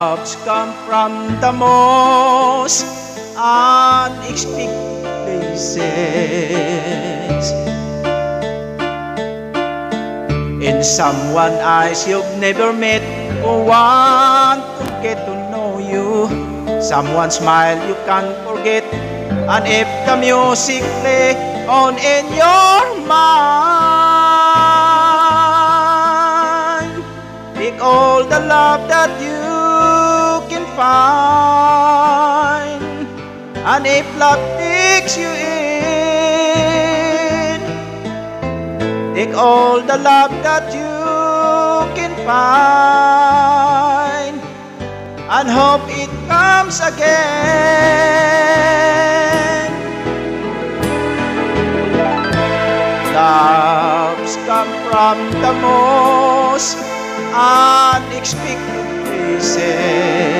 Loves come from the most unexpected places. In someone eyes you've never met, who want to get to know you. Someone smile you can't forget, and if the music play on in your mind, take all the love that you can find. And if love takes you in, take all the love that you can find, and hope it comes again. Loves come from the most unexpected places.